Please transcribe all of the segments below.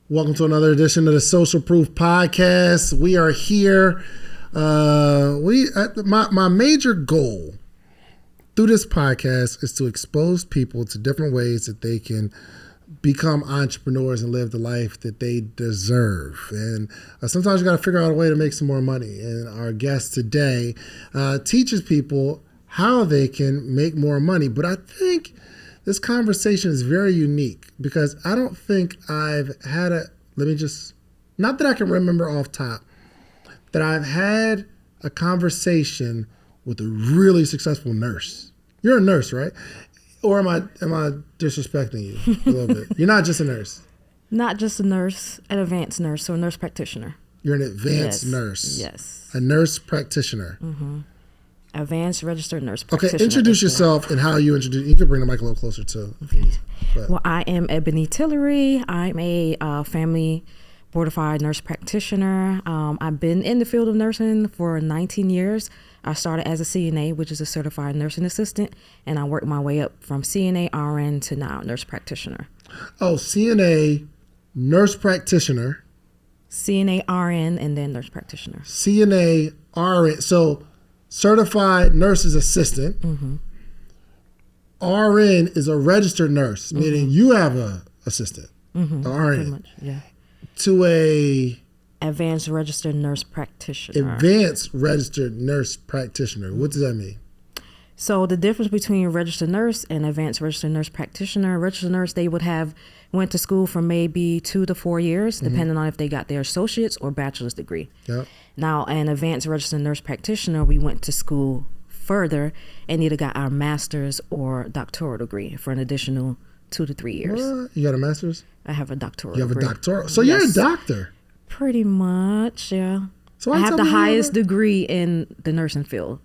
Welcome to another edition of the Social Proof Podcast. We are here. My major goal through this podcast is to expose people to different ways that they can become entrepreneurs and live the life that they deserve. And sometimes you got to figure out a way to make some more money. And our guest today teaches people how they can make more money. But I think this conversation is very unique because I don't think I've had not that I can remember off top, that I've had a conversation with a really successful nurse. You're a nurse, right? Or am I disrespecting you a little bit? You're not just a nurse. Not just a nurse, an advanced nurse, so a nurse practitioner. You're an advanced nurse. Yes. A nurse practitioner. Mm-hmm. Advanced registered nurse practitioner. Okay, introduce yourself and how you introduce. You can bring the mic a little closer too. Well, I am Ebony Tillery. I'm a family board-certified nurse practitioner. I've been in the field of nursing for 19 years. I started as a CNA, which is a certified nursing assistant, and I worked my way up from CNA RN to now nurse practitioner. Oh, CNA, nurse practitioner. CNA RN and then nurse practitioner. CNA RN. So certified nurse's assistant. Mm-hmm. RN is a registered nurse, meaning you have a assistant. Mm-hmm. RN. Pretty much, yeah. To a advanced registered nurse practitioner. Advanced registered nurse practitioner. What does that mean? So the difference between a registered nurse and advanced registered nurse practitioner, registered nurse, they would have went to school for maybe 2 to 4 years, depending on if they got their associate's or bachelor's degree. Yep. Now, an advanced registered nurse practitioner, we went to school further and either got our master's or doctoral degree for an additional 2 to 3 years. What? You got a master's? I have a doctoral. You have degree. a doctoral? So you're a doctor? Pretty much, yeah. So I have the highest degree in the nursing field.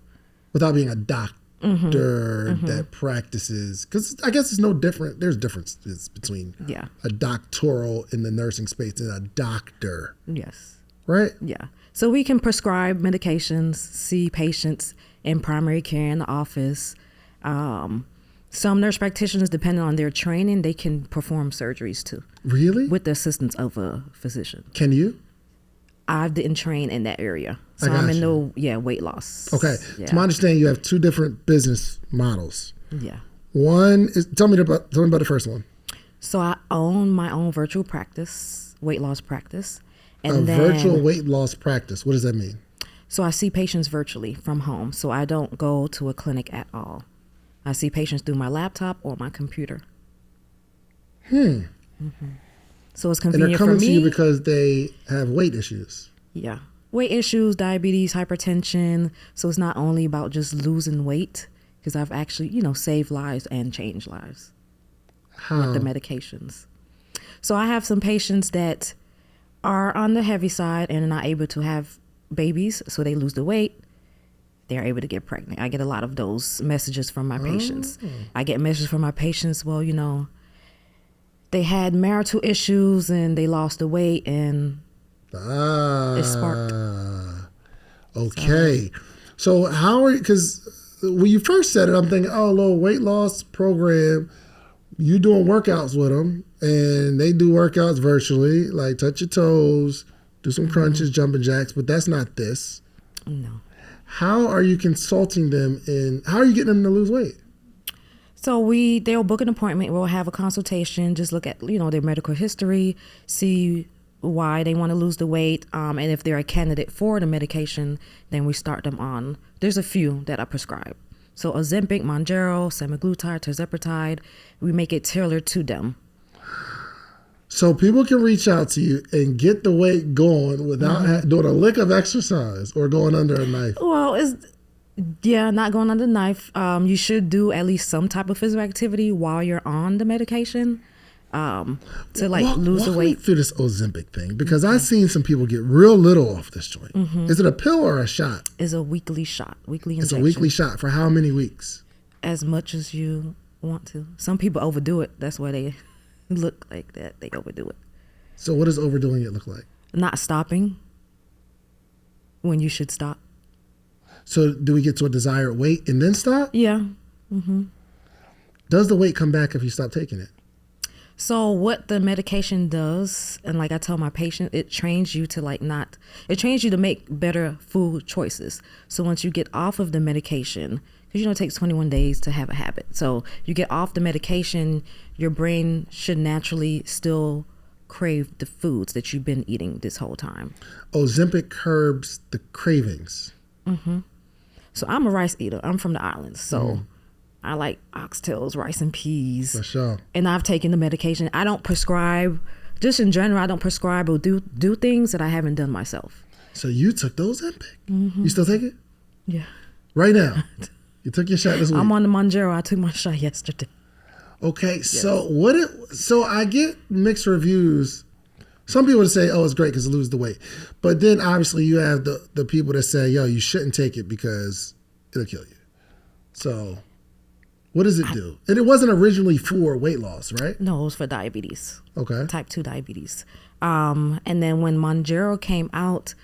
Without being a doctor that practices, because I guess it's no different. There's differences between a doctoral in the nursing space and a doctor. Yes. Right? Yeah. So we can prescribe medications, see patients in primary care in the office. Some nurse practitioners, depending on their training, they can perform surgeries too. Really? With the assistance of a physician. Can you? I didn't train in that area. So I'm in no weight loss. Okay. Yeah. To my understanding, you have 2 different business models. Yeah. One is, tell me about the first one. So I own my own virtual practice, weight loss practice. And virtual weight loss practice. What does that mean? So I see patients virtually from home. So I don't go to a clinic at all. I see patients through my laptop or my computer. So it's convenient for me. And they're coming to you because they have weight issues. Yeah. Weight issues, diabetes, hypertension. So it's not only about just losing weight, because I've actually, saved lives and changed lives. How? With the medications. So I have some patients that are on the heavy side and are not able to have babies, so they lose the weight. They're able to get pregnant. I get a lot of those messages from my patients. I get messages from my patients, well, they had marital issues and they lost the weight and it sparked. Okay. So how are you, because when you first said it, I'm thinking, a little weight loss program, you doing workouts with them and they do workouts virtually, like touch your toes, do some crunches, jumping jacks, but that's not this. No. How are you consulting them and how are you getting them to lose weight? So they'll book an appointment. We'll have a consultation, just look at, their medical history, see why they want to lose the weight. And if they're a candidate for the medication, then we start them on. There's a few that I prescribe. So Ozempic, Mounjaro, semaglutide, tirzepatide, we make it tailored to them. So people can reach out to you and get the weight going without doing a lick of exercise or going under a knife. Well, not going under the knife. You should do at least some type of physical activity while you're on the medication to lose the weight. Me through this Ozempic thing, because I've seen some people get real little off this joint. Is it a pill or a shot? It's a weekly shot, weekly injection. It's a weekly shot for how many weeks? As much as you want to. Some people overdo it. That's why they look like that. They overdo it. So what does overdoing it look like? Not stopping when you should stop. So do we get to a desired weight and then stop? Yeah. Does the weight come back if you stop taking it? So what the medication does, and like I tell my patient, it trains you to it trains you to make better food choices. So once you get off of the medication, because it takes 21 days to have a habit. So you get off the medication, your brain should naturally still crave the foods that you've been eating this whole time. Ozempic curbs the cravings. So I'm a rice eater. I'm from the islands. So I like oxtails, rice and peas. For sure. And I've taken the medication. I don't prescribe, just in general, I don't prescribe or do things that I haven't done myself. So you took the Ozempic? You still take it? Yeah. Right now? You took your shot this week? I'm on the Mounjaro. I took my shot yesterday. Okay, so so I get mixed reviews. Some people say, "Oh, it's great because it loses the weight," but then obviously you have the people that say, "Yo, you shouldn't take it because it'll kill you." So, what does it do? And it wasn't originally for weight loss, right? No, it was for diabetes. Okay. Type 2 diabetes. And then when Mounjaro came out,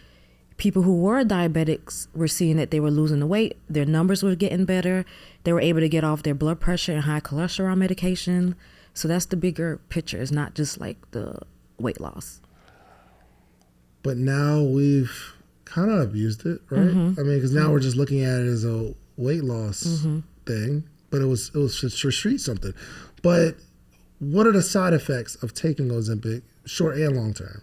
people who were diabetics were seeing that they were losing the weight. Their numbers were getting better. They were able to get off their blood pressure and high cholesterol medication. So that's the bigger picture. It's not just like the weight loss. But now we've kind of abused it, right? I mean, because now we're just looking at it as a weight loss thing, but it was to treat something. But what are the side effects of taking Ozempic, short and long term?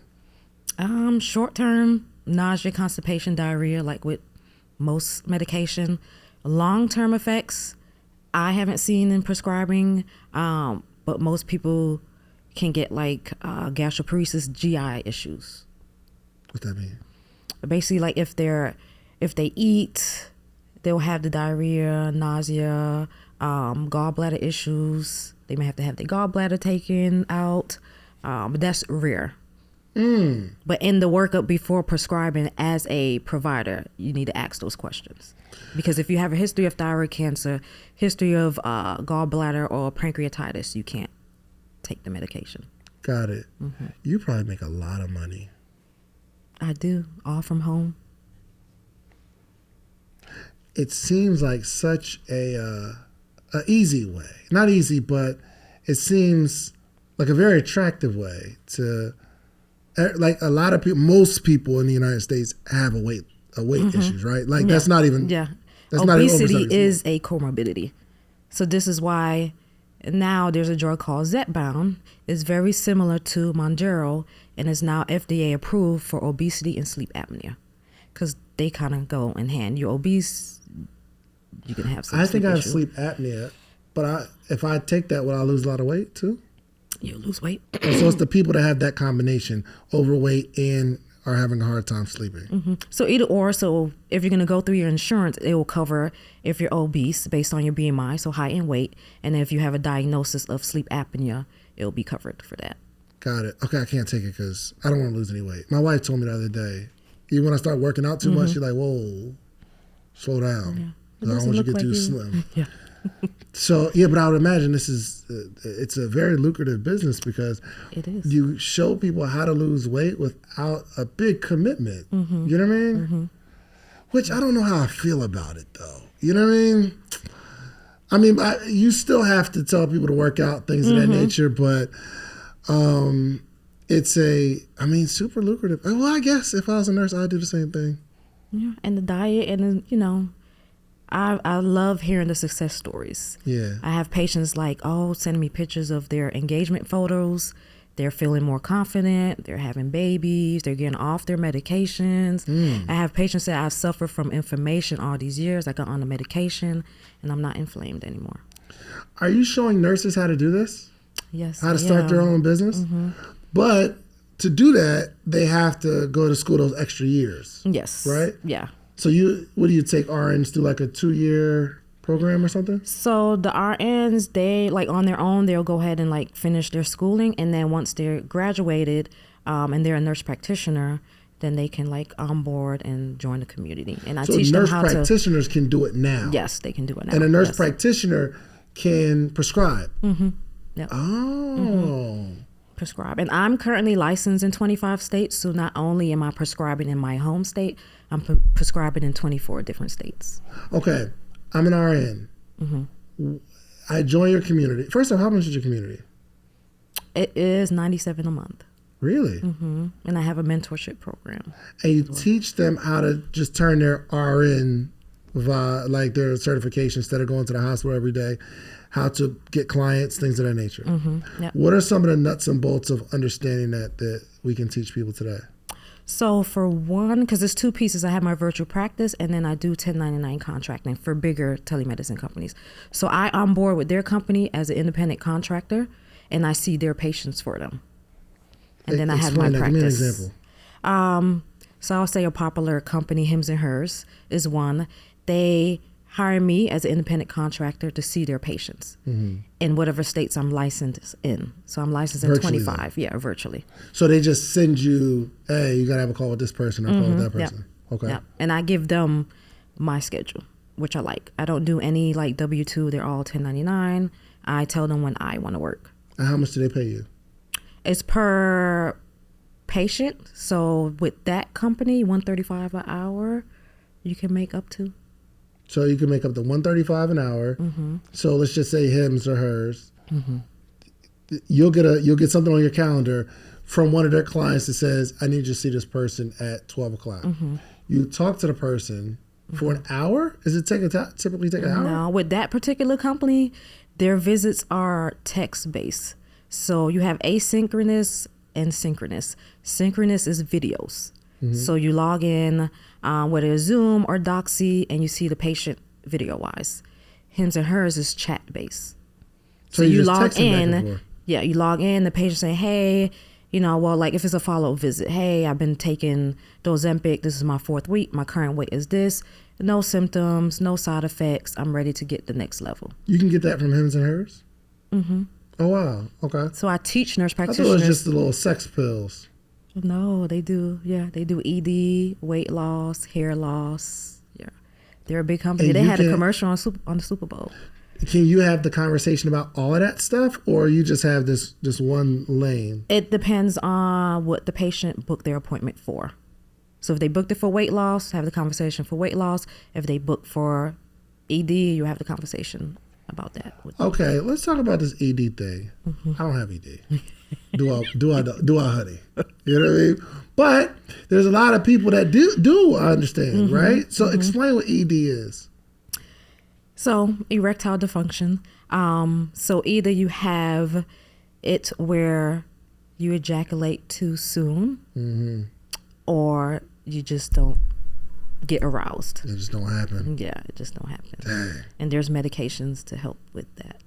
Short term, nausea, constipation, diarrhea, like with most medication. Long-term effects, I haven't seen in prescribing, but most people can get like gastroparesis, GI issues. What's that mean? Basically, like if they eat, they'll have the diarrhea, nausea, gallbladder issues. They may have to have their gallbladder taken out, but that's rare. But in the workup before prescribing as a provider, you need to ask those questions. Because if you have a history of thyroid cancer, history of gallbladder or pancreatitis, you can't take the medication. Got it. You probably make a lot of money. I do, all from home. It seems like such a easy way. Not easy, but it seems like a very attractive way to... Like a lot of people, most people in the United States have a weight issues, right? Like that's not even that's obesity not even is a comorbidity. So this is why now there's a drug called Zepbound. It's very similar to Mounjaro and is now FDA approved for obesity and sleep apnea because they kind of go in hand. You're obese, you can have some. I think I have sleep apnea, but if I take that, will I lose a lot of weight too? You'll lose weight. So it's the people that have that combination, overweight and are having a hard time sleeping. So either or. So if you're going to go through your insurance, it will cover if you're obese based on your BMI, so height and weight. And if you have a diagnosis of sleep apnea, it'll be covered for that. Got it. Okay, I can't take it because I don't want to lose any weight. My wife told me the other day, even when I start working out too much, she's like, whoa, slow down. I don't want you to get too slim. Yeah. So, yeah, but I would imagine it's a very lucrative business because it is. You show people how to lose weight without a big commitment. You know what I mean? Which I don't know how I feel about it, though. You know what I mean? You still have to tell people to work out, things of that nature, but it's super lucrative. Well, I guess if I was a nurse, I'd do the same thing. Yeah, and the diet and, I love hearing the success stories. Yeah. I have patients like, sending me pictures of their engagement photos. They're feeling more confident. They're having babies. They're getting off their medications. I have patients that I suffer from inflammation all these years. I got on the medication and I'm not inflamed anymore. Are you showing nurses how to do this? Yes. How to start their own business? But to do that, they have to go to school those extra years. Yes. Right? Yeah. So what do you take RNs through, like a 2-year program or something? So the RNs, they on their own, they'll go ahead and finish their schooling. And then once they're graduated and they're a nurse practitioner, then they can onboard and join the community. And I teach them how to... So nurse practitioners can do it now? Yes, they can do it now. And a nurse practitioner can prescribe? Yep. Oh. Prescribe. And I'm currently licensed in 25 states. So not only am I prescribing in my home state, I'm prescribing in 24 different states. Okay. I'm an RN. I join your community. First off, how much is your community? It is $97 a month. Really? And I have a mentorship program. And you teach them how to just turn their RN, like their certification, instead of going to the hospital every day, how to get clients, things of that nature. Yep. What are some of the nuts and bolts of understanding that we can teach people today? So for one, because there's two pieces, I have my virtual practice and then I do 1099 contracting for bigger telemedicine companies. So I onboard with their company as an independent contractor and I see their patients for them. And then I have my practice. Give me an example. So I'll say a popular company, Hims and Hers, is one. They hire me as an independent contractor to see their patients in whatever states I'm licensed in. So I'm licensed in Virtually 25. Yeah, virtually. So they just send you, hey, you got to have a call with this person or call with that person. Yep. Okay. Yep. And I give them my schedule, which I like. I don't do any like W-2. They're all 1099. I tell them when I want to work. And how much do they pay you? It's per patient. So with that company, $135 an hour, you can make up to. So you can make up to $135 an hour. So let's just say Hims or Hers. You'll get something on your calendar from one of their clients that says, I need you to see this person at 12 o'clock. You talk to the person for an hour? Is it typically take an hour? No, with that particular company, their visits are text-based. So you have asynchronous and synchronous. Synchronous is videos. So you log in, whether it's Zoom or Doxy, and you see the patient video-wise. Hims and Hers is chat-based. So you log in. Yeah, you log in, the patient say, hey, like if it's a follow-up visit, hey, I've been taking Ozempic. This is my 4th week. My current weight is this. No symptoms, no side effects. I'm ready to get the next level. You can get that from Hims and Hers? Oh, wow. Okay. So I teach nurse practitioners. I thought it was just the little sex pills. No, they do. Yeah, they do ED, weight loss, hair loss. Yeah, they're a big company. They had a commercial on the Super Bowl. Can you have the conversation about all of that stuff, or you just have this one lane? It depends on what the patient booked their appointment for. So if they booked it for weight loss, have the conversation for weight loss. If they book for ED, you have the conversation about that. Okay, let's talk about this ED thing. I don't have ED. Do I, honey? You know what I mean? But there's a lot of people that do understand, right? So explain what ED is. So erectile dysfunction. So either you have it where you ejaculate too soon, or you just don't get aroused. It just don't happen. Yeah, it just don't happen. Dang. And there's medications to help with that.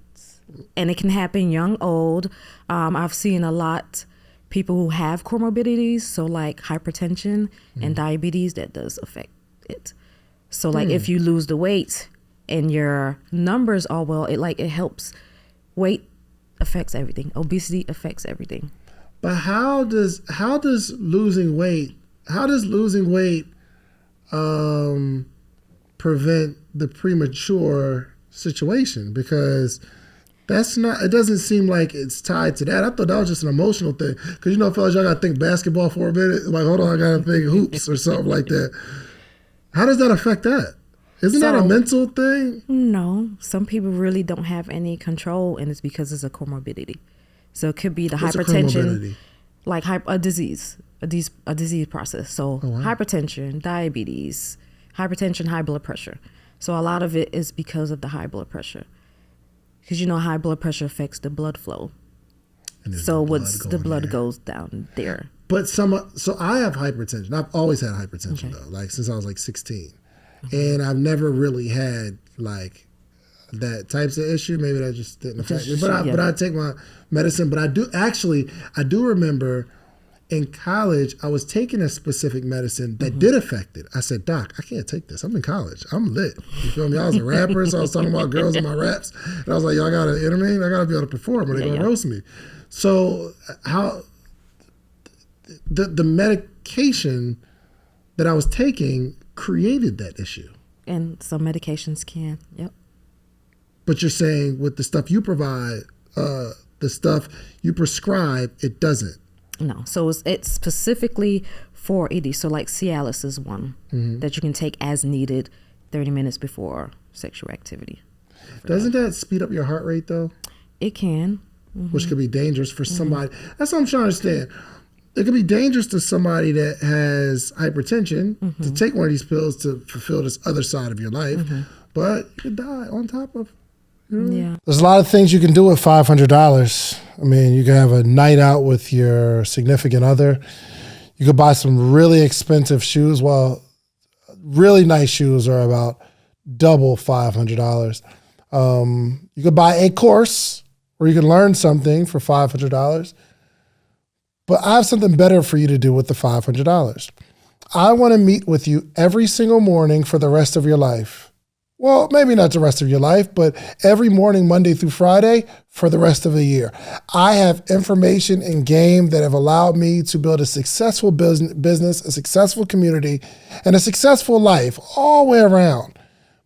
And it can happen young, old. I've seen a lot people who have comorbidities, so like hypertension and diabetes, that does affect it. So like if you lose the weight and your numbers are well, it helps. Weight affects everything. Obesity affects everything. But how does losing weight prevent the premature situation? Because it doesn't seem like it's tied to that. I thought that was just an emotional thing. Because, fellas, y'all got to think basketball for a minute. Like, hold on, I got to think hoops or something like that. How does that affect that? Isn't that a mental thing? No. Some people really don't have any control, and it's because it's a comorbidity. So it could be the hypertension, like a disease process. So hypertension, diabetes, high blood pressure. So a lot of it is because of the high blood pressure. Because high blood pressure affects the blood flow. So the blood goes down there. But so I have hypertension. I've always had hypertension though, like since I was like 16. And I've never really had like that types of issue. Maybe that just didn't affect me. But I take my medicine. But I do remember in college, I was taking a specific medicine that did affect it. I said, Doc, I can't take this. I'm in college. I'm lit. You feel me? I was a rapper, so I was talking about girls in my raps. And I was like, y'all gotta, you know what I mean? I gotta be able to perform or they're gonna roast me. So how the medication that I was taking created that issue. And some medications can, yep. But you're saying with the stuff you provide, the stuff you prescribe, it doesn't. No, so it's specifically for ED. So like Cialis is one that you can take as needed 30 minutes before sexual activity. Doesn't that speed up your heart rate though? It can, which could be dangerous for somebody. That's what I'm trying to understand. It could be dangerous to somebody that has hypertension to take one of these pills to fulfill this other side of your life, but you could die on top of. Yeah. There's a lot of things you can do with $500. I mean, you can have a night out with your significant other. You could buy some really expensive shoes. Well, really nice shoes are about double $500. You could buy a course where you can learn something for $500. But I have something better for you to do with the $500. I want to meet with you every single morning for the rest of your life. Well, maybe not the rest of your life, but every morning, Monday through Friday, for the rest of the year. I have information and game that have allowed me to build a successful business, a successful community, and a successful life all the way around.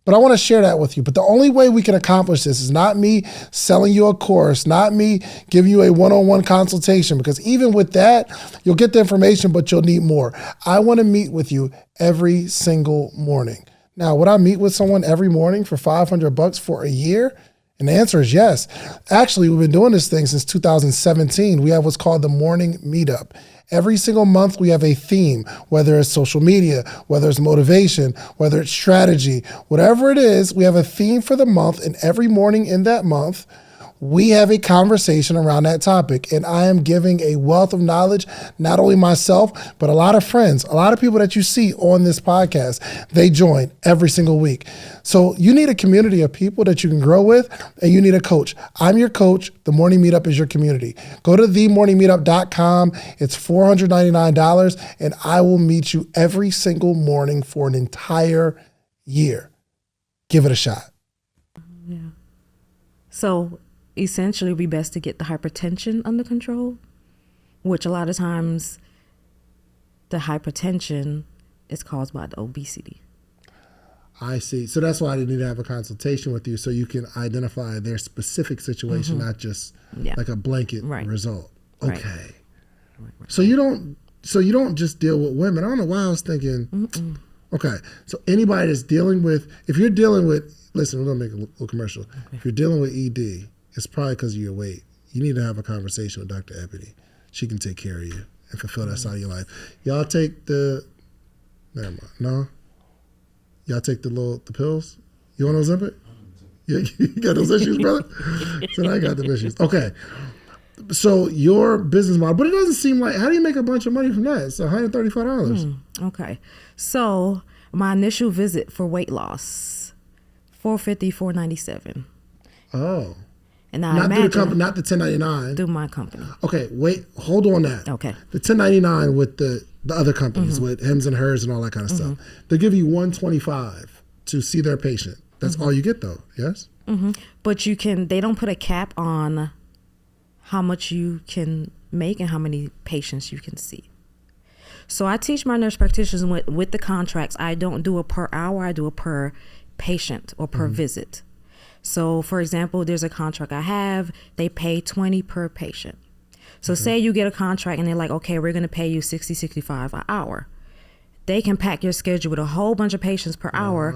But I want to share that with you. But the only way we can accomplish this is not me selling you a course, not me giving you a one-on-one consultation, because even with that, you'll get the information, but you'll need more. I want to meet with you every single morning. Now, would I meet with someone every morning for $500 for a year? And the answer is yes. Actually, we've been doing this thing since 2017. We have what's called the morning meetup. Every single month, we have a theme, whether it's social media, whether it's motivation, whether it's strategy, whatever it is, we have a theme for the month. And every morning in that month, we have a conversation around that topic. And I am giving a wealth of knowledge, not only myself, but a lot of friends, a lot of people that you see on this podcast, they join every single week. So you need a community of people that you can grow with, and you need a coach. I'm your coach. The Morning Meetup is your community. Go to themorningmeetup.com. It's $499, and I will meet you every single morning for an entire year. Give it a shot. Yeah. So essentially, it would be best to get the hypertension under control, which a lot of times the hypertension is caused by the obesity. I see. So that's why I need to have a consultation with you so you can identify their specific situation, not just like a blanket result. Okay. Right. So you don't just deal with women. I don't know why I was thinking. Okay. So anybody that's dealing with, if you're dealing with, listen, we're going to make a little commercial. Okay. If you're dealing with ED, it's probably because of your weight. You need to have a conversation with Dr. Ebony. She can take care of you and fulfill that side of your life. Y'all take the, never mind. No? Y'all take the pills? You want Ozempic? You got those issues, brother? So I got the issues. Okay. So your business model, but it doesn't seem like, how do you make a bunch of money from that? It's $135. Okay. So my initial visit for weight loss, $450, $497. Oh. And now not the company, not the 1099. Through my company. Okay, wait, hold on that. Okay. The 1099 with the other companies, with Hims and Hers and all that kind of stuff. They give you $125 to see their patient. That's all you get though, yes? But they don't put a cap on how much you can make and how many patients you can see. So I teach my nurse practitioners with the contracts, I don't do a per hour, I do a per patient or per visit. So for example, there's a contract I have, they pay $20 per patient. So say you get a contract and they're like, okay, we're going to pay you $60, $65 an hour. They can pack your schedule with a whole bunch of patients per hour,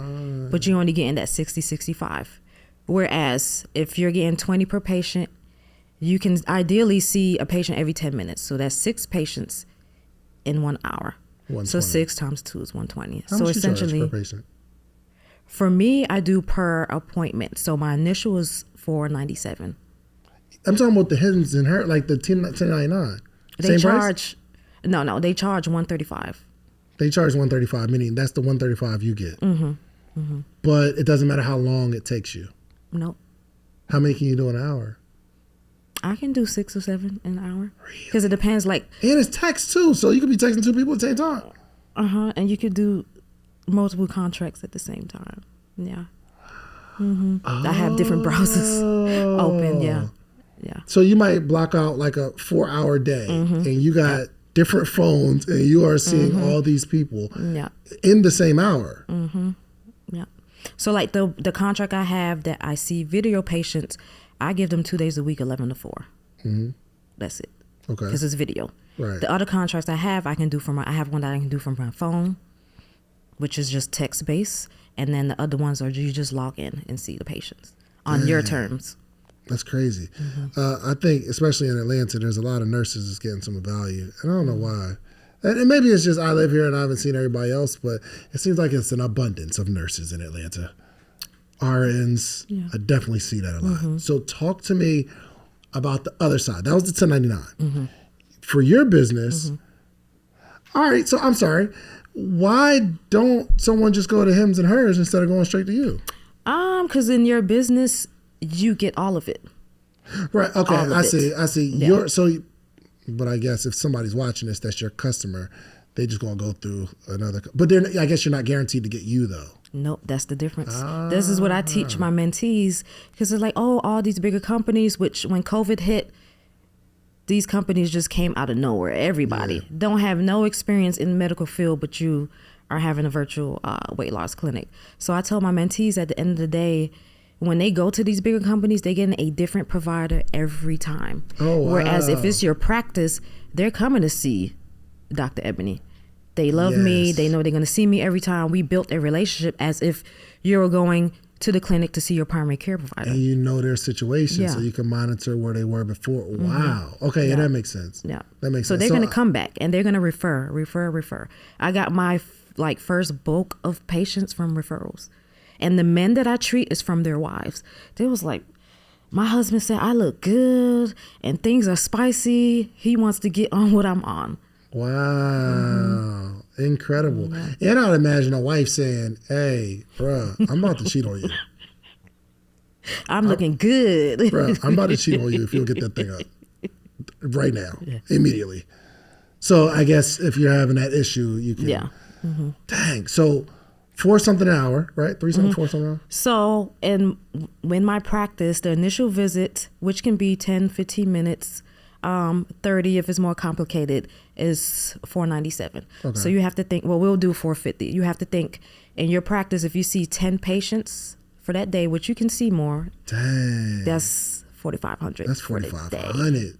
but you're only getting that $60, $65. Whereas if you're getting $20 per patient, you can ideally see a patient every 10 minutes. So that's 6 patients in 1 hour. So 6 times 2 is 120. How so much essentially, you charge per patient? For me, I do per appointment. So my initial is $497. I'm talking about the Hims and Hers, like the 1099. They Same charge, price? No, they charge $135. They charge $135, meaning that's the $135 you get. But it doesn't matter how long it takes you. Nope. How many can you do in an hour? I can do 6 or 7 in an hour. Because it depends, like. And it's text too, so you could be texting 2 people at the same time. And you could do multiple contracts at the same time. Yeah. I have different browsers open. Yeah. So you might block out like a 4-hour day, and you got different phones, and you are seeing all these people in the same hour. Yeah. So like the contract I have that I see video patients, I give them 2 days a week, 11 to 4. That's it. Okay. Because it's video. Right. The other contracts I have can do I have one that I can do from my phone, which is just text based. And then the other ones are you just log in and see the patients on your terms. That's crazy. I think, especially in Atlanta, there's a lot of nurses that's getting some value. And I don't know why. And maybe it's just I live here and I haven't seen everybody else, but it seems like it's an abundance of nurses in Atlanta. RNs, I definitely see that a lot. So talk to me about the other side. That was the 1099. For your business, all right, so I'm sorry. Why don't someone just go to hims and hers instead of going straight to you? Because in your business, you get all of it. Right. Okay. I see. Yeah. But I guess if somebody's watching this, that's your customer. They just gonna go through another. But then I guess you're not guaranteed to get you though. Nope, that's the difference. This is what I teach my mentees because they're like, oh, all these bigger companies. Which when COVID hit, these companies just came out of nowhere. Everybody don't have no experience in the medical field, but you are having a virtual weight loss clinic. So I tell my mentees at the end of the day, when they go to these bigger companies, they get a different provider every time. Oh, wow. Whereas if it's your practice, they're coming to see Dr. Ebony. They love me. They know they're going to see me every time. We built a relationship as if you're going to the clinic to see your primary care provider. And you know their situation, so you can monitor where they were before. Wow. Okay, that makes sense. Yeah. That makes so sense. They're going to come back and they're going to refer. I got my first bulk of patients from referrals. And the men that I treat is from their wives. They was like, my husband said, I look good and things are spicy. He wants to get on what I'm on. Wow. Incredible. And I'd imagine a wife saying, hey, bruh, I'm about to cheat on you. I'm looking good. Bruh, I'm about to cheat on you if you'll get that thing up right now, immediately. So I guess if you're having that issue, you can. Yeah. Dang. So 4 something an hour, right? 3 something, 4 something an hour? So when my practice, the initial visit, which can be 10, 15 minutes, 30 if it's more complicated, is $497. Okay. So you have to think, well, we'll do $450. You have to think in your practice, if you see 10 patients for that day, which you can see more, dang, that's $4,500. That's $4,500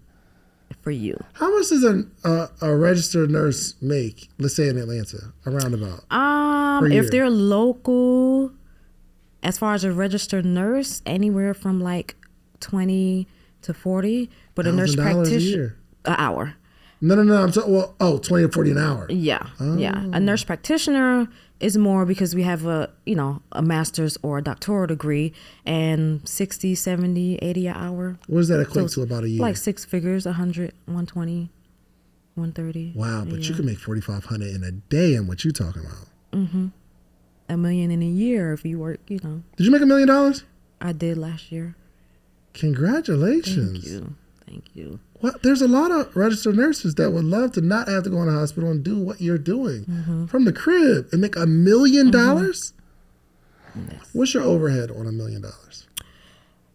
for you. How much does a registered nurse make, let's say in Atlanta, around about? If they're local, as far as a registered nurse, anywhere from like 20 to 40, but a nurse practitioner, an hour. No. I'm talking, 20 to 40 an hour. Yeah. A nurse practitioner is more because we have a master's or a doctoral degree, and 60, 70, 80 an hour. What does that equate to about a year? Like 6 figures, 100, 120, 130. Wow, but you can make $4,500 in a day in what you talking about. $1 million in a year if you work, Did you make $1 million? I did last year. Congratulations. Thank you. Well, there's a lot of registered nurses that would love to not have to go in the hospital and do what you're doing from the crib and make $1 million. Yes. What's your overhead on $1 million?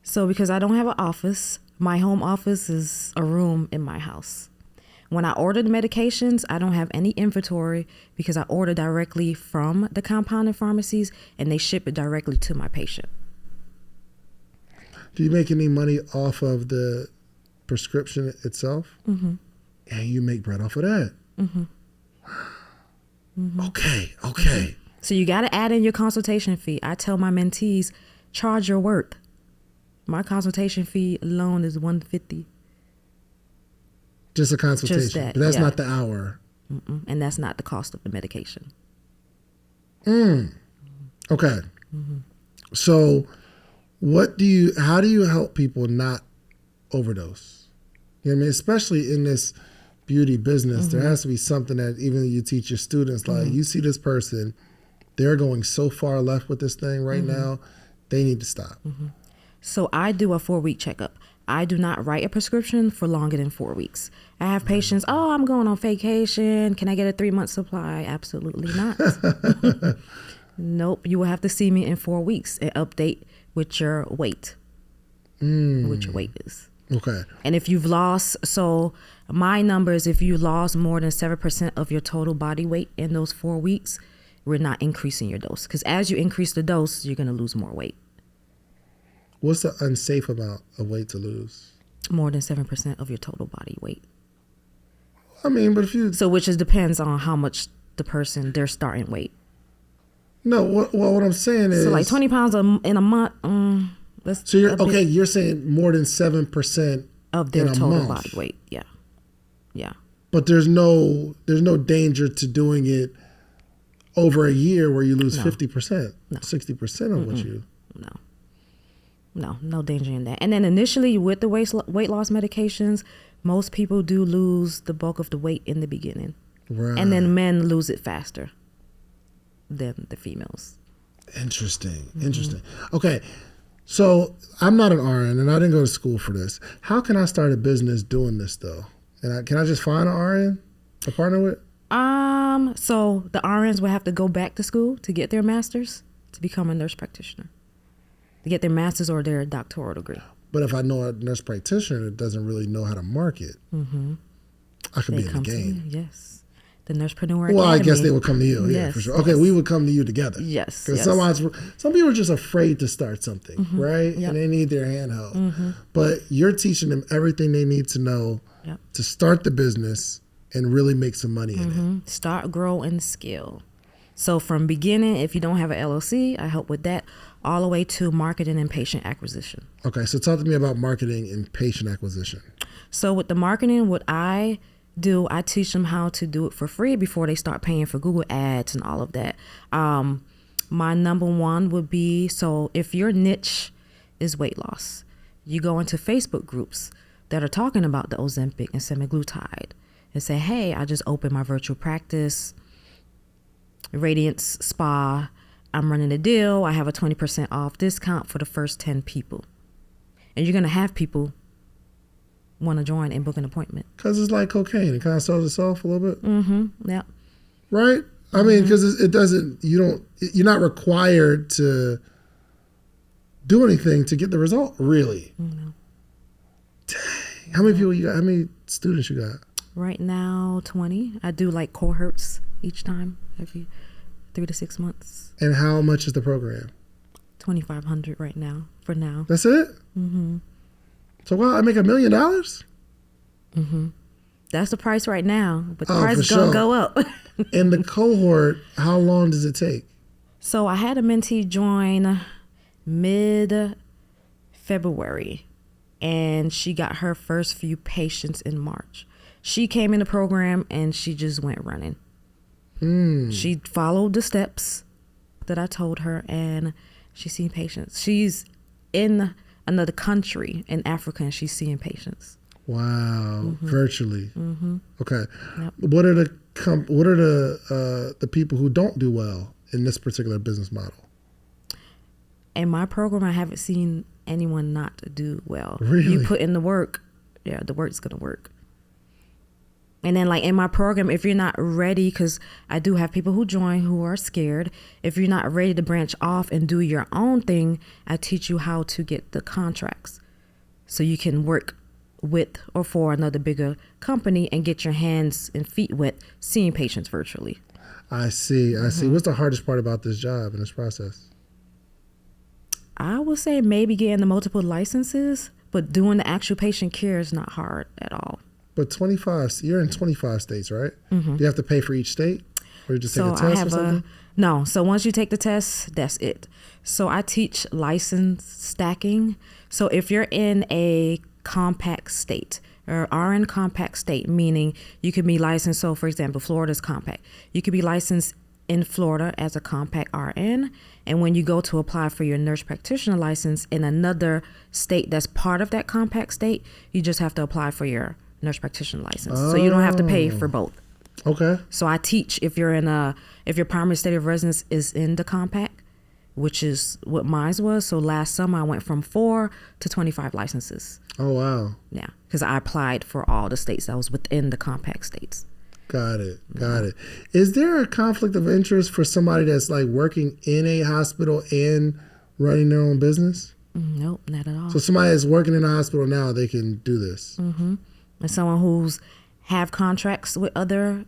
So because I don't have an office, my home office is a room in my house. When I order the medications, I don't have any inventory because I order directly from the compounding pharmacies and they ship it directly to my patient. Do you make any money off of the prescription itself? And you make bread off of that? Okay. So you got to add in your consultation fee. I tell my mentees, charge your worth. My consultation fee alone is $150. Just a consultation. Just that, but that's not the hour. And that's not the cost of the medication. Okay. So how do you help people not overdose? You know what I mean? Especially in this beauty business, there has to be something that even you teach your students, like you see this person, they're going so far left with this thing right now, they need to stop. So I do a 4-week checkup. I do not write a prescription for longer than 4 weeks. I have patients, I'm going on vacation. Can I get a 3-month supply? Absolutely not. Nope. You will have to see me in 4 weeks and update with your weight. What your weight is. Okay. And if you've lost, so my numbers, if you lost more than 7% of your total body weight in those 4 weeks, we're not increasing your dose. Because as you increase the dose, you're going to lose more weight. What's the unsafe amount of weight to lose? More than 7% of your total body weight. I mean, but if you... So which depends on how much their starting weight. No, what I'm saying is... So like 20 pounds in a month, That's So a bit you're saying more than 7% of their in a total month. body weight. Yeah. Yeah. But there's no danger to doing it over a year where you lose 50%, 60% of what you. No danger in that. And then initially with the weight loss medications, most people do lose the bulk of the weight in the beginning. Right. And then men lose it faster than the females. Interesting. Okay. So I'm not an RN and I didn't go to school for this. How can I start a business doing this though? And can I just find an RN to partner with? So the RNs would have to go back to school to get their master's to become a nurse practitioner, to get their master's or their doctoral degree. But if I know a nurse practitioner that doesn't really know how to market, I could be in the game. Yes. The Nursepreneur Well, Academy. I guess they would come to you. Yeah, Yes, for sure. Okay, yes. we would come to you together. Yes. Because Yes. some people are just afraid to start something, right? Yep. And they need their hand held. But you're teaching them everything they need to know Yep. to start the business and really make some money in it. Start, grow, and scale. So from beginning, if you don't have an LLC, I help with that, all the way to marketing and patient acquisition. Okay, so talk to me about marketing and patient acquisition. So with the marketing, what I do, I teach them how to do it for free before they start paying for Google ads and all of that. My number one would be, so if your niche is weight loss, you go into Facebook groups that are talking about the Ozempic and semaglutide and say, hey, I just opened my virtual practice, Radiance Spa. I'm running a deal. I have a 20% off discount for the first 10 people. And you're going to have people want to join and book an appointment. Because it's like cocaine. It kind of sells itself a little bit. Yeah. Right? I mean, because it doesn't, you're not required to do anything to get the result, really. No. Dang. How many people you got? How many students you got? Right now, 20. I do like cohorts each time, every 3 to 6 months. And how much is the program? $2,500 right now, for now. That's it? So, I make $1 million? That's the price right now, but the Oh, price for is going to sure. go up. And the cohort, how long does it take? So I had a mentee join mid-February, and she got her first few patients in March. She came in the program, and she just went running. She followed the steps that I told her, and she's seeing patients. She's in another country in Africa, and she's seeing patients. Wow, virtually. Okay. Yep. What are the people who don't do well in this particular business model? In my program, I haven't seen anyone not do well. Really? You put in the work, the work's gonna work. And then like in my program, if you're not ready, because I do have people who join who are scared, if you're not ready to branch off and do your own thing, I teach you how to get the contracts so you can work with or for another bigger company and get your hands and feet wet seeing patients virtually. I see. What's the hardest part about this job and this process? I would say maybe getting the multiple licenses, but doing the actual patient care is not hard at all. But you're in 25 states, right? Do you have to pay for each state? Or you just take a test or something? No. So once you take the test, that's it. So I teach license stacking. So if you're in a compact state or are in compact state, meaning you can be licensed. So for example, Florida's compact. You could be licensed in Florida as a compact RN. And when you go to apply for your nurse practitioner license in another state that's part of that compact state, you just have to apply for your nurse practitioner license. So you don't have to pay for both. Okay. So I teach if your primary state of residence is in the compact, which is what mine was. So last summer I went from 4 to 25 licenses. Oh, wow. Yeah, because I applied for all the states that was within the compact states. Got it. Is there a conflict of interest for somebody that's like working in a hospital and running their own business? Nope, not at all. So somebody that's working in a hospital now, they can do this. And someone who's have contracts with other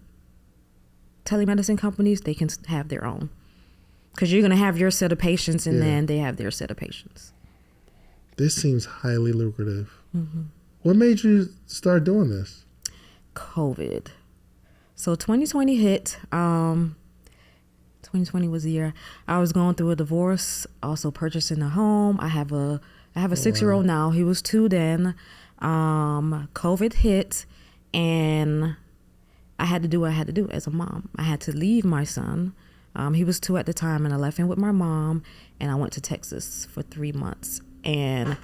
telemedicine companies, they can have their own. Because you're going to have your set of patients and then they have their set of patients. This seems highly lucrative. What made you start doing this? COVID. So 2020 hit. 2020 was the year I was going through a divorce, also purchasing a home. I have a I have a 6-year-old now. He was 2 then. COVID hit, and I had to do what I had to do as a mom. I had to leave my son. He was 2 at the time, and I left him with my mom, and I went to Texas for 3 months. And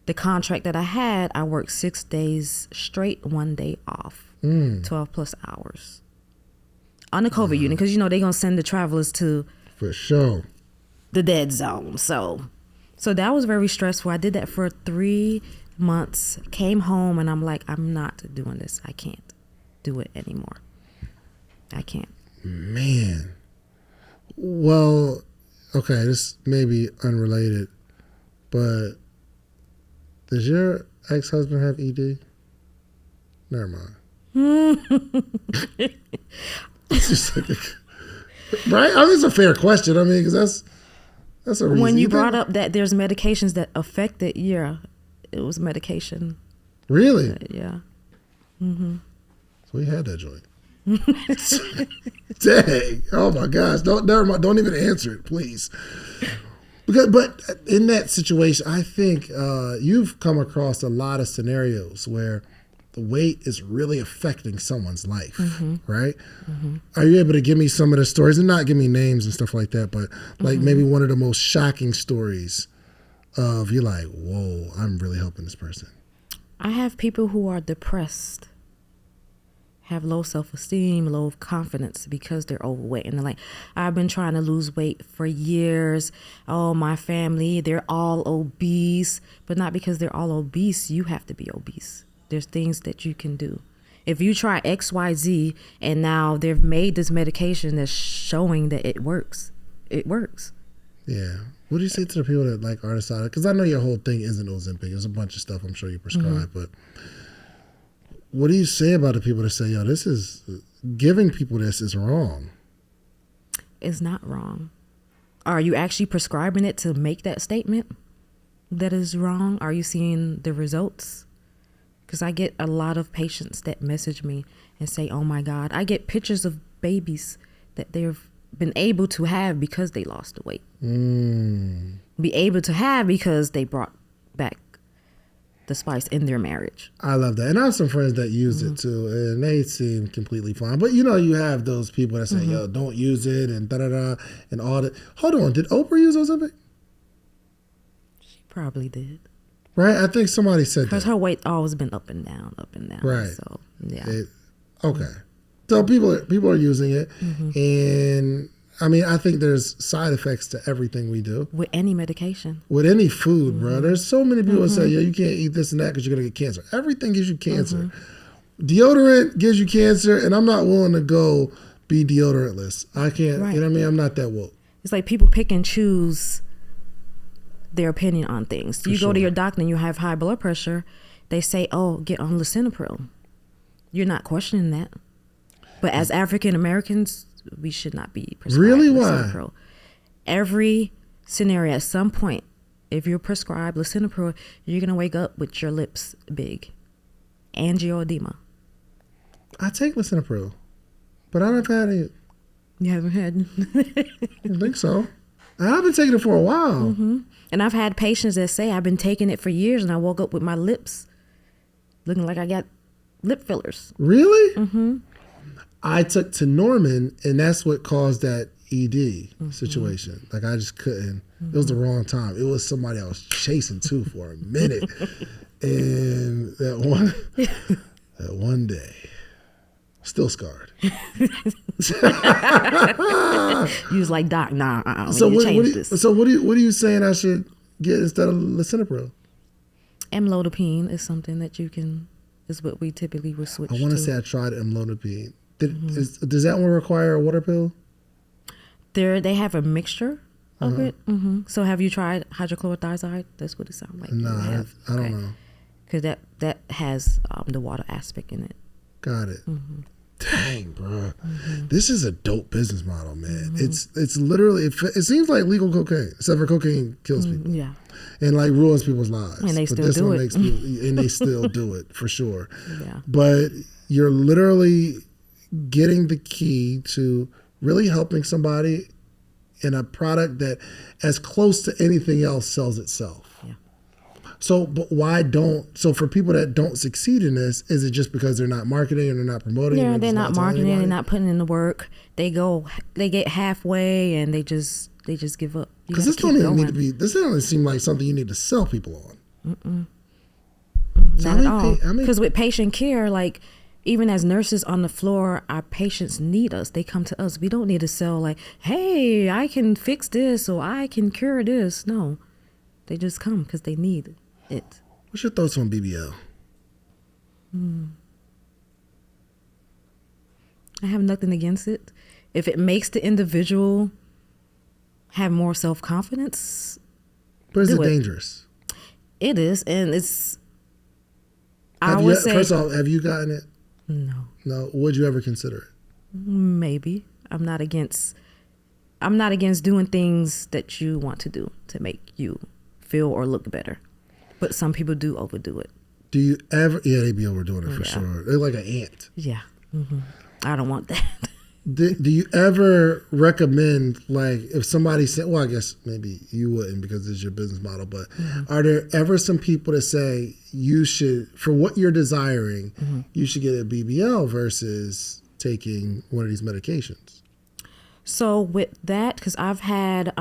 the contract that I had, I worked 6 days straight, 1 day off, 12 plus hours on the COVID unit, because, they're going to send the travelers to for sure the dead zone. So that was very stressful. I did that for 3 months, came home, and I'm like, I'm not doing this. I can't do it anymore. I can't. Man. Well, okay, this may be unrelated, but does your ex-husband have ED? Never mind. It's just like, right? I mean, it's a fair question. I mean, because that's a reason. When you brought up that there's medications that affect it, yeah, it was medication. Really? Yeah. Mm-hmm. So we had that joint. Dang! Oh my gosh! Never mind. Don't even answer it, please. But in that situation, I think you've come across a lot of scenarios where the weight is really affecting someone's life, right? Mm-hmm. Are you able to give me some of the stories, and not give me names and stuff like that, but like maybe one of the most shocking stories of you're like, whoa, I'm really helping this person? I have people who are depressed, have low self-esteem, low confidence because they're overweight. And they're like, I've been trying to lose weight for years. Oh, my family, they're all obese. But not because they're all obese, you have to be obese. There's things that you can do. If you try XYZ and now they've made this medication that's showing that it works, it works. Yeah. What do you say to the people that like are decided? Because I know your whole thing isn't Ozempic. There's a bunch of stuff I'm sure you prescribe, but what do you say about the people that say, yo, this is, giving people this is wrong? It's not wrong. Are you actually prescribing it to make that statement that is wrong? Are you seeing the results? Because I get a lot of patients that message me and say, oh my God, I get pictures of babies that they've been able to have because they lost the weight. Be able to have because they brought back the spice in their marriage. I love that. And I have some friends that use it too, and they seem completely fine. But you have those people that say, yo, don't use it, and da-da-da, and all that. Hold on, did Oprah use Ozempic? She probably did. Right? I think somebody said that. Because her weight always been up and down, up and down. Right. So, yeah. Okay. So people are using it, and I mean, I think there's side effects to everything we do. With any medication. With any food, bro. There's so many people that say, yeah, you can't eat this and that because you're going to get cancer. Everything gives you cancer. Deodorant gives you cancer, and I'm not willing to go be deodorantless. I can't, you know what I mean? I'm not that woke. It's like people pick and choose their opinion on things. You go to your doctor and you have high blood pressure, they say, oh, get on lisinopril. You're not questioning that. But as African Americans, we should not be prescribed lisinopril. Every scenario, at some point, if you're prescribed lisinopril, you're going to wake up with your lips big. Angioedema. I take lisinopril, but I haven't had it. You haven't had? I don't think so. I've been taking it for a while. And I've had patients that say, I've been taking it for years, and I woke up with my lips looking like I got lip fillers. Really? I took to Norman, and that's what caused that ED situation. Like, I just couldn't. It was the wrong time. It was somebody I was chasing too for a minute. And that one day, still scarred. You was like, Doc, nah, so what are you saying I should get instead of lisinopril? Amlodipine is something that you can, is what we typically would switch to. I want to say I tried amlodipine. Does that one require a water pill? They have a mixture of it. So have you tried hydrochlorothiazide? That's what it sounds like. No, I don't know. Because that has the water aspect in it. Got it. Dang, bro. This is a dope business model, man. It's literally, it seems like legal cocaine, except for cocaine kills people. Yeah. And like ruins people's lives. And they still do it. And they still do it, for sure. Yeah. But you're literally getting the key to really helping somebody in a product that, as close to anything else, sells itself. Yeah. But why don't? So for people that don't succeed in this, is it just because they're not marketing and they're not promoting? Yeah, they're just not telling marketing. They're anybody? not putting in the work. They get halfway and they just give up. You Because gotta this don't keep even need going. to be. This doesn't seem like something you need to sell people on. So Not at all. I mean, Because with patient care, like even as nurses on the floor, our patients need us. They come to us. We don't need to sell like, hey, I can fix this or I can cure this. No, they just come because they need it. what's your thoughts on BBL? I have nothing against it. If it makes the individual have more self-confidence, But is it Do it. dangerous? it is. And it's, I would say, First off, have you gotten it? no, No. Would you ever consider it? maybe. I'm not against doing things that you want to do to make you feel or look better. But some people do overdo it. Do you ever? Yeah, they be overdoing it for Yeah. sure. They're like an ant. Yeah. I don't want that. Do you ever recommend, like, if somebody said, well, I guess maybe you wouldn't because it's your business model, but are there ever some people that say you should, for what you're desiring, you should get a BBL versus taking one of these medications? So with that, because I've had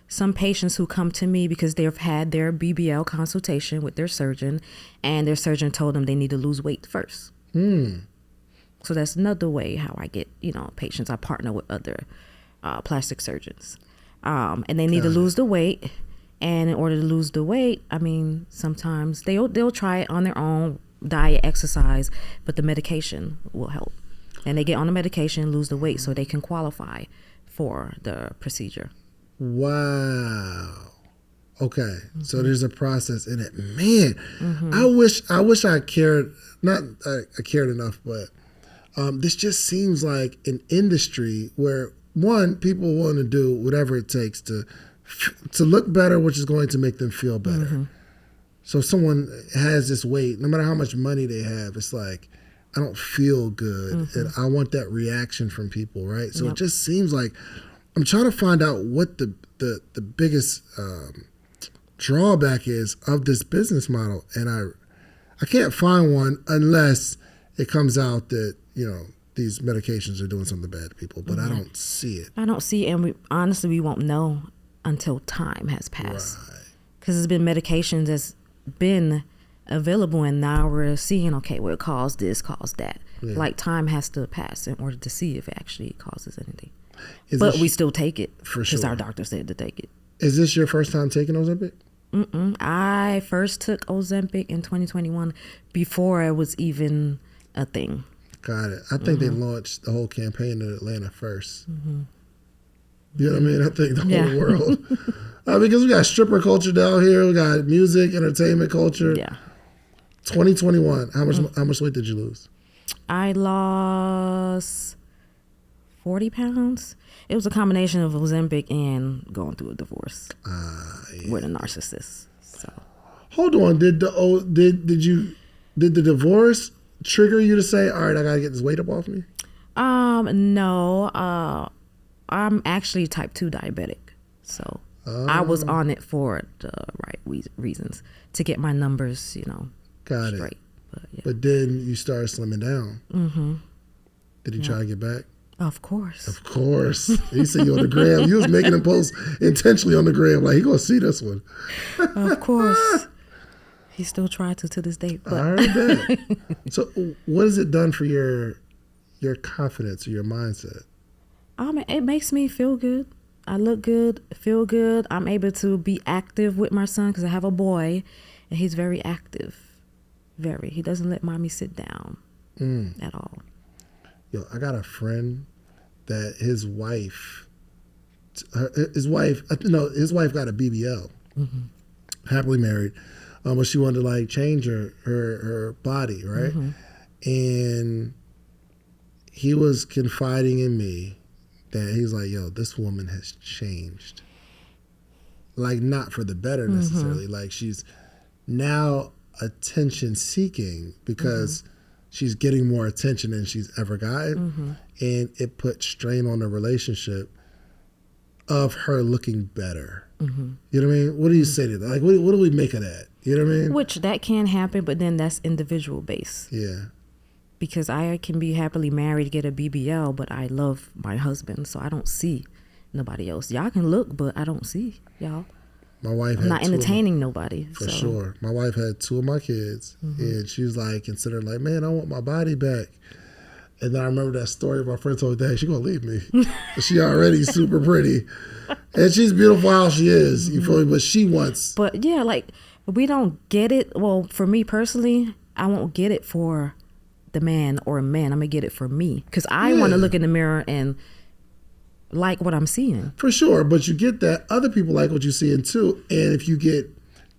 some patients who come to me because they've had their BBL consultation with their surgeon, and their surgeon told them they need to lose weight first. So that's another way how I get, patients. I partner with other plastic surgeons, and they need to lose the weight. And in order to lose the weight, I mean, sometimes they'll try it on their own, diet, exercise, but the medication will help. And they get on the medication, lose the weight, so they can qualify for the procedure. Wow. Okay. So there's a process in it. Man, I wish I cared, not I cared enough, but this just seems like an industry where, one, people want to do whatever it takes to look better, which is going to make them feel better. So if someone has this weight, no matter how much money they have, it's like, I don't feel good, and I want that reaction from people, right? So it just seems like I'm trying to find out what the biggest drawback is of this business model, and I can't find one unless it comes out that these medications are doing something bad to people, but I don't see it. I don't see it, and honestly, we won't know until time has passed. Because there's been medications that's been available, and now we're seeing, okay, well, it caused this, caused that. Yeah. Like, time has to pass in order to see if it actually causes anything. Is But this- we still take it For because sure. our doctor said to take it. Is this your first time taking Ozempic? I first took Ozempic in 2021 before it was even a thing. Got it. I think they launched the whole campaign in Atlanta first. You know what I mean? I think the whole world. Because we got stripper culture down here. We got music, entertainment culture. Yeah. 2021. How much weight did you lose? I lost 40 pounds. It was a combination of Ozempic and going through a divorce with a narcissist. So Hold on. Did the divorce trigger you to say, all right, I gotta get this weight up off me? no, I'm actually type 2 diabetic. So I was on it for the right reasons to get my numbers, Got straight. it. But, yeah. But then you started slimming down. Did he try to get back? Of course. Of course. He said you on the gram. You was making him post intentionally on the gram, like he gonna see this one. Of course. He still tried to this day. I But heard that. So what has it done for your confidence or your mindset? it makes me feel good. I look good, feel good. I'm able to be active with my son because I have a boy, and he's very active. Very. He doesn't let mommy sit down at all. Yo, I got a friend that his wife got a BBL, happily married, but she wanted to change her body, right? And he was confiding in me that he's like, yo, this woman has changed. Like, not for the better necessarily. Like, she's now attention seeking because she's getting more attention than she's ever gotten. And it put strain on the relationship of her looking better. You know what I mean? What do you say to that? Like, what do we make of that? You know what I mean? Which that can happen, but then that's individual based. Yeah. Because I can be happily married, get a BBL, but I love my husband, so I don't see nobody else. Y'all can look, but I don't see y'all. My wife I'm not entertaining nobody. For sure. My wife had 2 of my kids, and she was like, considering like, man, I want my body back. And then I remember that story my friend told me, dang, she gonna leave me. She already super pretty. And she's beautiful how she is, you feel me? But she wants. But yeah, like, we don't get it. Well, for me personally, I won't get it for the man or a man. I'm gonna get it for me. Because I want to look in the mirror and like what I'm seeing. For sure, but you get that other people like what you're seeing too. And if you get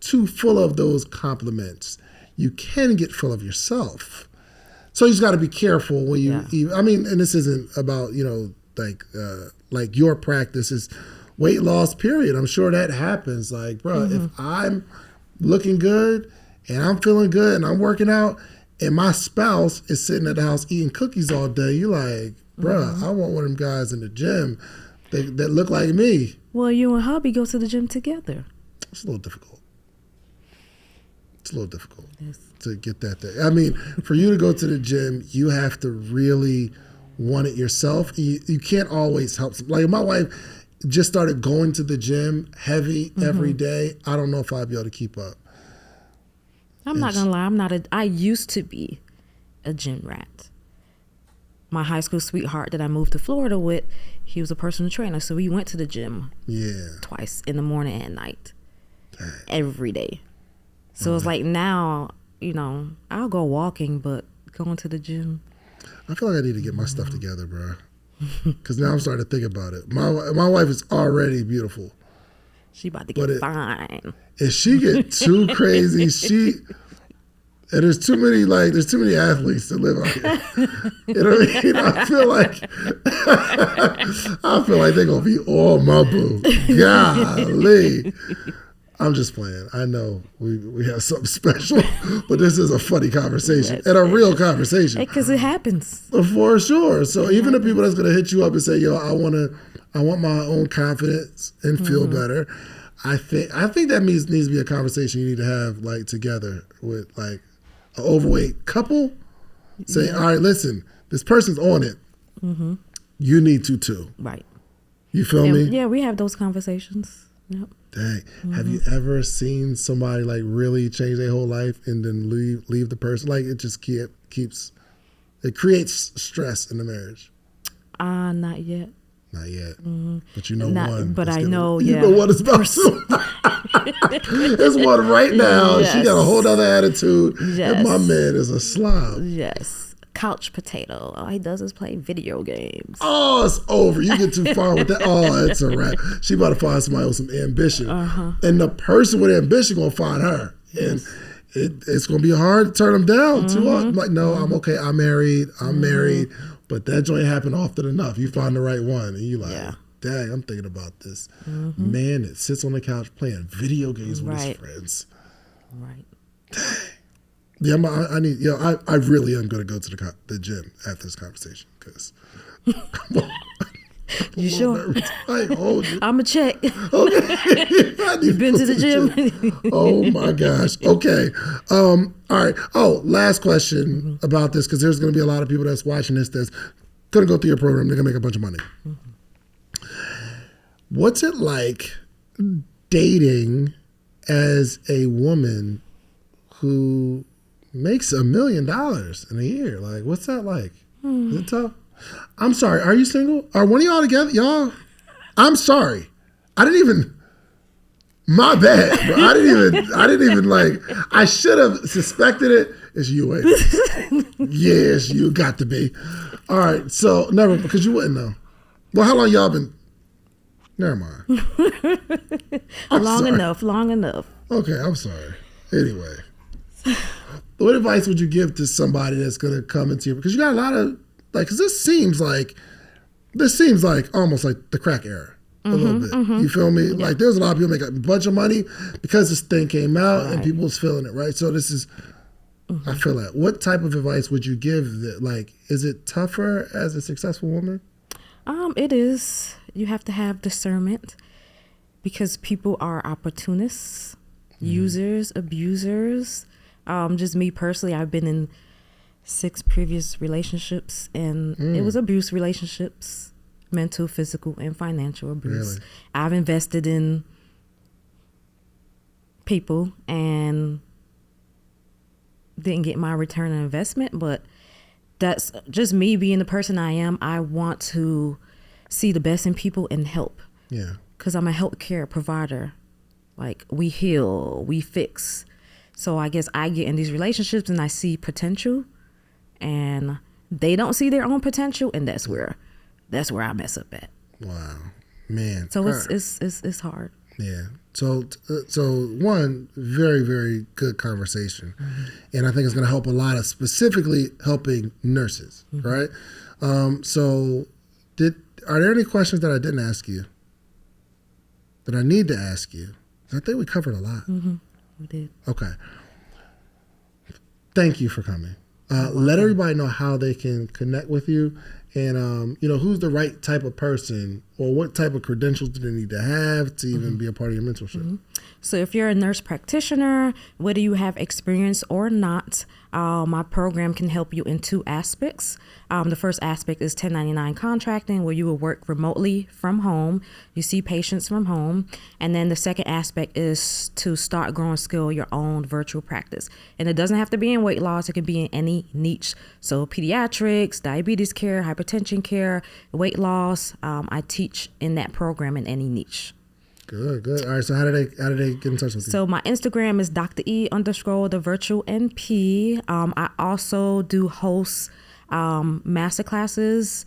too full of those compliments, you can get full of yourself. So you just got to be careful when you, I mean, and this isn't about, you know, like your practice is weight loss, period. I'm sure that happens. Like, bro, if I'm looking good and I'm feeling good and I'm working out and my spouse is sitting at the house eating cookies all day, you're like, bruh, I want one of them guys in the gym that look like me. Well, you and hubby go to the gym together. It's a little difficult. To get that there. I mean, for you to go to the gym, you have to really want it yourself. You can't always help. Like my wife just started going to the gym heavy every day. I don't know if I'd be able to keep up. I'm not going to lie. I used to be a gym rat. My high school sweetheart that I moved to Florida with, he was a personal trainer. So we went to the gym twice in the morning and night. Dang. Every day. So it's like now, you know, I'll go walking, but going to the gym. I feel like I need to get my stuff together, bro. Because now I'm starting to think about it. My wife is already beautiful. She about to get fine. If she get too crazy, and there's too many athletes that live out here. You know what I mean? I feel like they're gonna be all my boo. Golly. I'm just playing. I know we have something special, but this is a funny conversation and a real conversation. Because it happens. For sure. So even the people that's going to hit you up and say, yo, I want my own confidence and feel better. I think that needs to be a conversation you need to have like together with like an overweight couple. Say, all right, listen, this person's on it. You need to too. Right. You feel me? Yeah, we have those conversations. Yep. Dang. Have you ever seen somebody like really change their whole life and then leave the person? Like it just it creates stress in the marriage. Not yet. Not yet. But you know one. But I know, You know what it's about to. There's one right now. Yes. She got a whole other attitude. Yes. And my man is a slob. Yes. Couch potato. All he does is play video games. Oh, it's over. You get too far with that. Oh, it's a wrap. She about to find somebody with some ambition. And the person with ambition going to find her. And it's going to be hard to turn them down too. I'm like, no, I'm okay. I'm married. But that joint happened often enough. You find the right one. And you like, dang, I'm thinking about this man that sits on the couch playing video games with his friends. Right. Dang. Yeah, I really am going to go to the gym after this conversation because you sure? I hold you. I'm a check. Okay. You've been to the gym? Oh my gosh. Okay. All right. Oh, last question about this because there's going to be a lot of people that's watching that's going to go through your program. They're going to make a bunch of money. What's it like dating as a woman who makes $1 million in a year? Like, what's that like? Is it tough? I'm sorry. Are you single? Are one of y'all together? Y'all? I'm sorry. My bad. Bro. I didn't even like, I should have suspected it. It's you, ain't it? Yes, you got to be. All right. So, never, because you wouldn't know. Well, how long y'all been? Never mind. Long enough. Okay, I'm sorry. Anyway. What advice would you give to somebody that's going to come into you? Because you got a lot of, like, because this seems like almost like the crack era a little bit. You feel me? Yeah. Like, there's a lot of people make a bunch of money because this thing came out and people's feeling it, right? So this is, I feel that. What type of advice would you give that, like, is it tougher as a successful woman? It is. You have to have discernment because people are opportunists. users, abusers. Just me personally, I've been in 6 previous relationships, and it was abuse relationships, mental, physical, and financial abuse. Really? I've invested in people and didn't get my return on investment, but that's just me being the person I am. I want to see the best in people and help. Yeah. Because I'm a healthcare provider. Like, we heal, we fix. So I guess I get in these relationships and I see potential, and they don't see their own potential, and that's where I mess up at. Wow, man. So it's hard. Yeah. So one, very, very good conversation. And I think it's going to help a lot of specifically helping nurses, right? So are there any questions that I didn't ask you that I need to ask you? I think we covered a lot. We did. Okay. Thank you for coming. Let everybody know how they can connect with you, and who's the right type of person, or what type of credentials do they need to have to even be a part of your mentorship. So if you're a nurse practitioner, whether you have experience or not, my program can help you in 2 aspects. The first aspect is 1099 contracting, where you will work remotely from home. You see patients from home. And then the second aspect is to start, grow, and scale your own virtual practice. And it doesn't have to be in weight loss. It can be in any niche. So pediatrics, diabetes care, hypertension care, weight loss. I teach in that program in any niche. Good. All right. So how do they get in touch with you? So my Instagram is Dr. E_the virtual NP. I also do host masterclasses,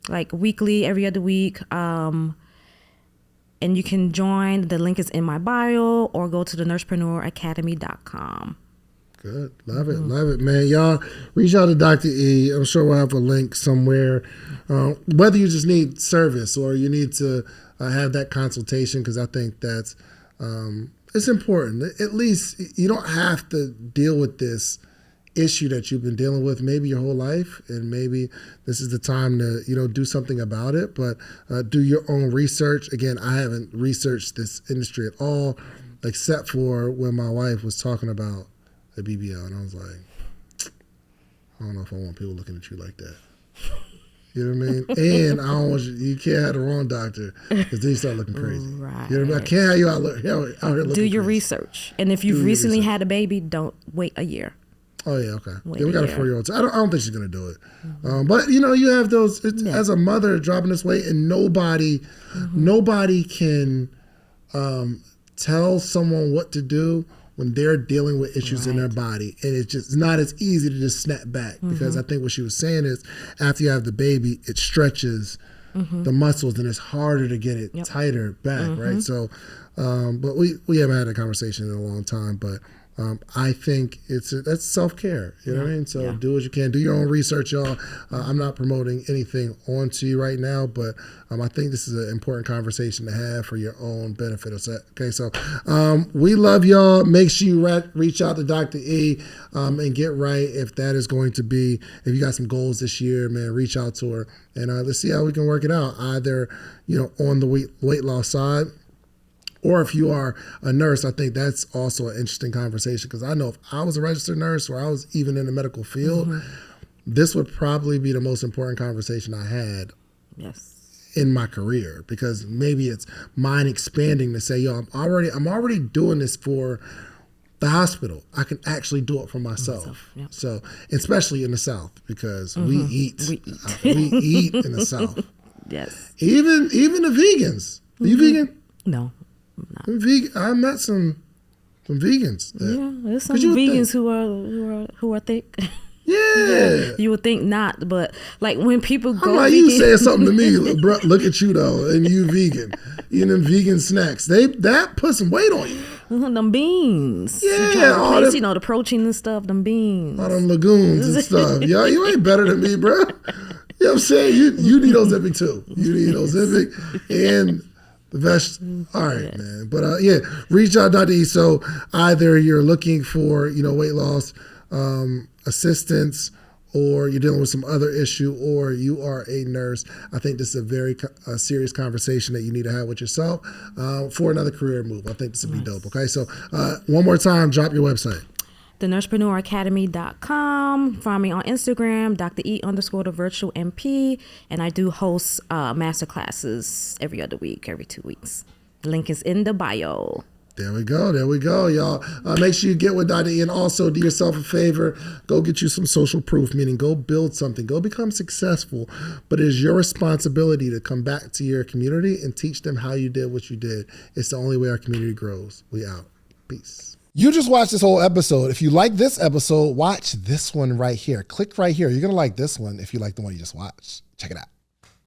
like weekly, every other week. And you can join. The link is in my bio, or go to the nursepreneuracademy.com. Good. Love it, man. Y'all reach out to Dr. E. I'm sure we'll have a link somewhere. Whether you just need service or you need to have that consultation, because I think that's it's important. At least you don't have to deal with this issue that you've been dealing with maybe your whole life, and maybe this is the time to do something about it. But do your own research. Again, I haven't researched this industry at all, except for when my wife was talking about the BBL, and I was like, I don't know if I want people looking at you like that. You know what I mean? And I don't want you can't have the wrong doctor, because then you start looking crazy. Right. You know what I mean? I can't have you out here looking Do your crazy. research. And if you've recently had a baby, don't wait a year. Oh, yeah, okay. Wait Yeah, we got a 4-year-old. So I don't think she's going to do it. But, you have those, as a mother dropping this weight, and nobody can tell someone what to do when they're dealing with issues in their body. And it's just not as easy to just snap back, because I think what she was saying is after you have the baby, it stretches the muscles, and it's harder to get it tighter back, right? So, but we haven't had a conversation in a long time, but I think that's self-care, you know what I mean? So do what you can, do your own research, y'all. I'm not promoting anything onto you right now, but I think this is an important conversation to have for your own benefit. Okay, so we love y'all. Make sure you reach out to Dr. E and get right if that is going to be, if you got some goals this year, man, reach out to her, and let's see how we can work it out, either on the weight loss side, or if you are a nurse. I think that's also an interesting conversation, because I know if I was a registered nurse, or I was even in the medical field, this would probably be the most important conversation I had in my career, because maybe it's mind expanding to say, yo, I'm already doing this for the hospital. I can actually do it for myself. So, especially in the South, because we eat in the South. Yes. Even the vegans. Are you vegan? No. I met some vegans. There's some vegans who are thick. Yeah. You would think not, but like when people go vegan. You saying something to me, bro, look at you though, and you vegan. Eating them vegan snacks. That put some weight on you. Them beans. Yeah. All them, the protein and stuff, them beans. All them legumes and stuff. Yo, you ain't better than me, bro. You know what I'm saying? You need Ozempic too. You need Ozempic and the best. All right, man. But reach out, Dr. E. So either you're looking for weight loss assistance, or you're dealing with some other issue, or you are a nurse, I think this is a very serious conversation that you need to have with yourself for another career move. I think this would be dope. Okay, so one more time, drop your website. thenursepreneuracademy.com. Find me on Instagram, Dr. E_the virtual MP. And I do host master classes every other week, every 2 weeks. Link is in the bio. There we go, y'all. Make sure you get with Dr. E, and also do yourself a favor. Go get you some social proof, meaning go build something. Go become successful. But it is your responsibility to come back to your community and teach them how you did what you did. It's the only way our community grows. We out. Peace. You just watched this whole episode. If you like this episode, watch this one right here. Click right here. You're going to like this one if you like the one you just watched. Check it out.